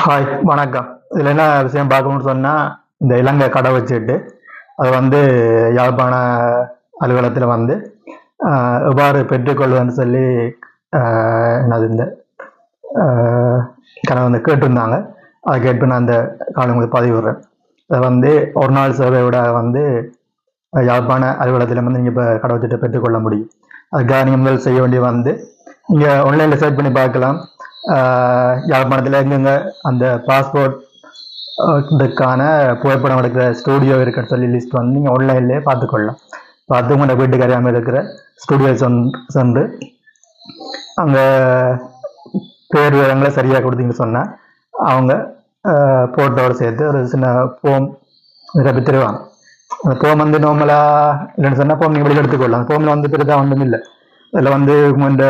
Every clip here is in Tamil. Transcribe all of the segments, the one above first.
ஹாய் வணக்கம். இதில் என்ன விஷயம் பார்க்கணும்னு சொன்னால், இந்த இலங்கை கடை வச்சுட்டு அது யாழ்ப்பாண அலுவலகத்தில் எவ்வாறு பெற்றுக்கொள்வதுன்னு சொல்லி என்னது இந்த கனவு கேட்டிருந்தாங்க. அதை கேட்டு நான் அந்த காலம் உங்களுக்கு பதிவிடுறேன். அதை ஒரு நாள் சேவையோட யாழ்ப்பாண அலுவலகத்தில் நீங்கள் இப்போ கடை வச்சுட்டு பெற்றுக்கொள்ள முடியும். அதுக்காக நீங்கள் முதல் செய்ய வேண்டிய நீங்கள் ஆன்லைனில் சர்ச் பண்ணி பார்க்கலாம். யாழ்ப்பாணத்தில் எங்கெங்க அந்த பாஸ்போர்ட் இதுக்கான புகைப்படம் எடுக்கிற ஸ்டூடியோ இருக்குன்னு சொல்லி லிஸ்ட் நீங்கள் ஆன்லைன்லேயே பார்த்துக்கொள்ளலாம். பார்த்து உங்களோட வீட்டுக்கு அறியாமல் இருக்கிற ஸ்டூடியோ சென்று அங்கே பேர் விவரங்களை சரியாக கொடுத்தீங்கன்னு சொன்னால் அவங்க ஃபோட்டோவோடு சேர்த்து ஒரு சின்ன ஃபோம் நிரப்பி தருவாங்க. அந்த ஃபோம் நார்மலாக இல்லைன்னு சொன்னால் ஃபோம் நீங்கள் வெளியில் எடுத்துக்கொள்ளலாம். அந்த ஃபோமில் பெருதாக ஒன்றும் இல்லை. அதில் உங்களோட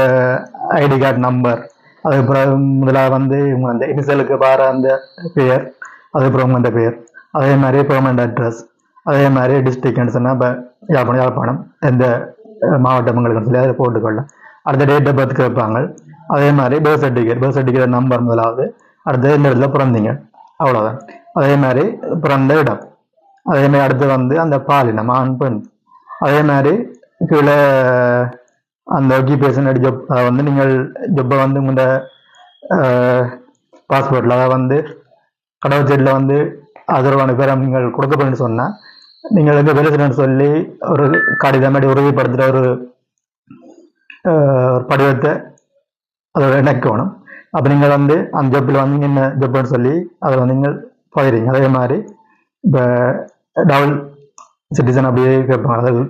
ஐடி கார்டு நம்பர், அதுக்கப்புறம் முதலாக உங்கள் அந்த இனிஷியலுக்கு வர அந்த பெயர், அதுக்கப்புறம் உங்களோட பெயர், அதே மாதிரி பெர்மனண்ட் அட்ரஸ், அதே மாதிரி டிஸ்ட்ரிக்ட்னு சொன்னால் இப்போ யாழ்ப்பாணம் எந்த மாவட்டங்களுக்கு சொல்லி அதை போட்டுக்கொள்ளலாம். அடுத்த டேட் ஆஃப் பர்த் கேட்பாங்க. அதே மாதிரி பர்த் சர்டிஃபிகேட் நம்பர் முதலாவது, அடுத்தது இந்த இடத்துல பிறந்தீங்க, அவ்வளோதான். அதே மாதிரி பிறந்த இடம், அதே மாதிரி அடுத்து அந்த பாலினம் ஆண் பெண், அதே மாதிரி கீழே அந்த ஆக்கியூபேஷன் ஜப், அதை நீங்கள் ஜப்பை உங்களோட பாஸ்போர்ட்டில் அதை கடவுச்சீட்டில் ஆதரவான பேரை நீங்கள் கொடுக்கப்படணும்னு சொன்னால் நீங்கள் எங்கே வேலை செய்யணும்னு சொல்லி ஒரு கடிதம் மாதிரி உறுதிப்படுத்துகிற ஒரு படிவத்தை அதோட இணைக்கணும். அப்போ நீங்கள் அந்த ஜப்பில் என்ன ஜப்புன்னு சொல்லி அதை நீங்கள் பகிரீங்க. அதே மாதிரி இப்போ டபுள் சிட்டிசன் அப்படியே கேட்பாங்க. அதாவது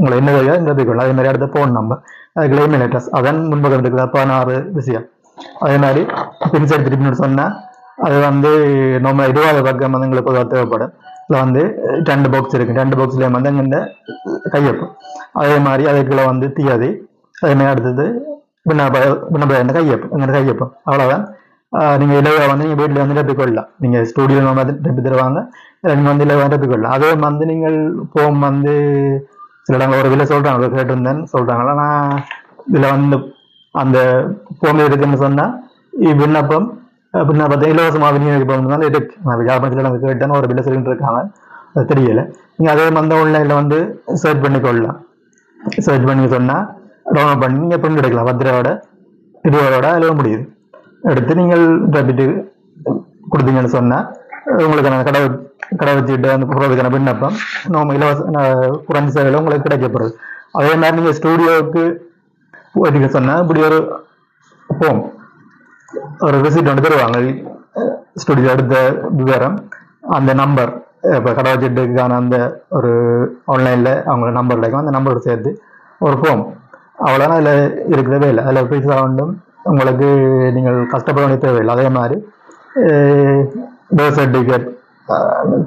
உங்களை என்ன வழியாக இந்த போய்க்கொள்ளலாம். அதே மாதிரி அடுத்த ஃபோன் நம்பர், அதுக்கு இமெயில் அட்ரஸ், அதன் முன்பக்கம் இருக்குது 16 விஷயம். அதே மாதிரி பின்சைட் திருப்பின்னு சொன்னால் அது நம்ம 20 பக்கம் எங்களுக்கு பொதுவாக தேவைப்படும். இதில் 2 பாக்ஸ் இருக்குது. 2 பாக்ஸ்லேயே இந்த கையொப்பு, அதே மாதிரி அதுக்குள்ள தீயதி, அதே மாதிரி அடுத்தது விண்ணப்ப கையொப்பு, எங்கள் கையொப்பு, அவ்வளோதான். நீங்கள் இலவ நீங்கள் வீட்டில் நிரப்பிக்கொள்ளலாம். நீங்கள் ஸ்டூடியோவில் நிரப்பி தருவாங்க, நீங்கள் இலவ நிரப்பிக்கொள்ளலாம். அதே நீங்கள் ஃபோம் சில இடங்கள் ஒரு விலை சொல்கிறாங்க, கேட்டிருந்தேன்னு சொல்கிறாங்களா. நான் இதில் அந்த ஃபோம் இருக்குன்னு சொன்னால் விண்ணப்பத்தை இலவசமாக விநியோகிப்போம் இருக்கு. நான் வியாபாரத்தில் நாங்கள் கேட்டேன்னு ஒரு விலை சொல்லிட்டு இருக்காங்க, அது தெரியலை. நீங்கள் அதே ஆன்லைனில் சர்ச் பண்ணிக்கொள்ளலாம். சர்ச் பண்ணி சொன்னால் டவுன்லோட் பண்ணி நீங்கள் பிரிண்ட் எடுக்கலாம். 10 ரூபாயோட 20 ரூபாயோட எழுத முடியுது. எடுத்து நீங்கள் டெபிட் கொடுத்தீங்கன்னு சொன்னால் உங்களுக்கு நான் கடை வச்சுட்டு அந்த போகிறதுக்கான விண்ணப்பம் நம்ம இலவச குறைஞ்ச சேவையில் உங்களுக்கு கிடைக்கப்படுறது. அதே மாதிரி நீங்கள் ஸ்டூடியோவுக்கு போயிட்டு சொன்னால் இப்படி ஒரு ஃபோம், ஒரு ரிசிப்ட் ஒன்று தருவாங்க. ஸ்டூடியோ எடுத்த விவரம், அந்த நம்பர், இப்போ கடை வச்சுட்டுக்கான அந்த ஒரு ஆன்லைனில் அவங்க நம்பர் கிடைக்கும். அந்த நம்பரோடு சேர்த்து ஒரு ஃபோம், அவ்வளோதான். அதில் இருக்கிறதே இல்லை. அதில் பைசா ஒன்றும் உங்களுக்கு நீங்கள் கஷ்டப்பட வேண்டிய தேவையில்லை. அதே மாதிரி பர்த் சர்டிஃபிகேட்,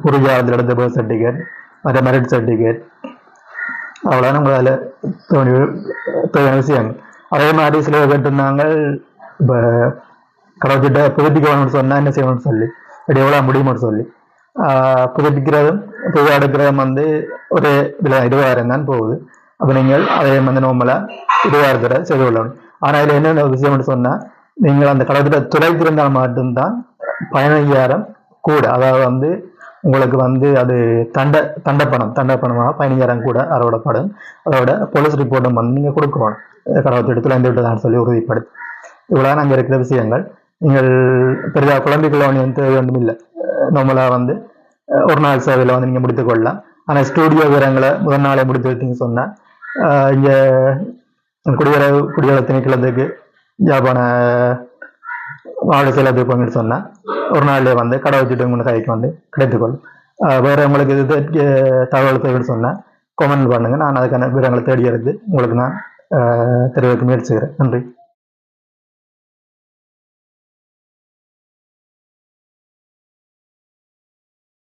புரியாதத்தில் எடுத்த பர்த் சர்டிஃபிகேட், மற்ற மெரிட் சர்டிஃபிகேட், அவ்வளோதான் நம்ம அதில் தேவையான விஷயங்கள். அதே மாதிரி சில கேட்டிருந்தாங்க, இப்போ கடவுள்கிட்ட புதுப்பிக்க வேணும்னு சொன்னால் என்ன செய்யணும்னு சொல்லி, இப்படி எவ்வளோ முடியும்னு சொல்லி. புதுப்பிக்கிறதும் புதுவாக எடுக்கிறதும் ஒரே விலை 20,000 தான் போகுது. அப்போ நீங்கள் அதே நார்மலாக 20,000 செய்து கொள்ளணும். ஆனால் இதில் என்னென்ன விஷயம்னு சொன்னால், நீங்கள் அந்த கடவுள்கிட்ட துளைத்திருந்தால் மட்டும்தான் 15,000 கூட, அதாவது உங்களுக்கு அது தண்டப்பணமாக 15,000 கூட அறவிடப்படும். அதோட போலீஸ் ரிப்போர்ட்டும் நீங்கள் கொடுக்கணும். கடவுள் துளைந்து விட்டதான்னு சொல்லி உறுதிப்படுத்தி. இவ்வளோ அங்கே இருக்கிற விஷயங்கள். நீங்கள் பெரிதாக குழந்தைக்குள்ள தேவை ஒன்றும் இல்லை. நம்மளாக ஒரு நாள் சேவையில் நீங்கள் முடித்துக்கொள்ளலாம். ஆனால் ஸ்டூடியோ விவரங்களை முதல் நாளே முடித்து வைத்தீங்கன்னு சொன்னால் இங்கே குடியரசு திணைக்களத்துக்கு யாழ்ப்பாண மாவட்ட செயலகத்துக்கு போங்கன்னு சொன்னால் ஒரு நாள்லேயே கடை வச்சுட்டு உங்களை கைக்கு கிடைத்துக்கொள்ளும். வேறு உங்களுக்கு இது தகவல் தேவைன்னு சொன்னால் கமெண்ட் பண்ணுங்கள். நான் அதுக்கான விவரங்களை தேடி எடுத்து உங்களுக்கு நான் தெரிவிக்க முயற்சிக்கிறேன். நன்றி.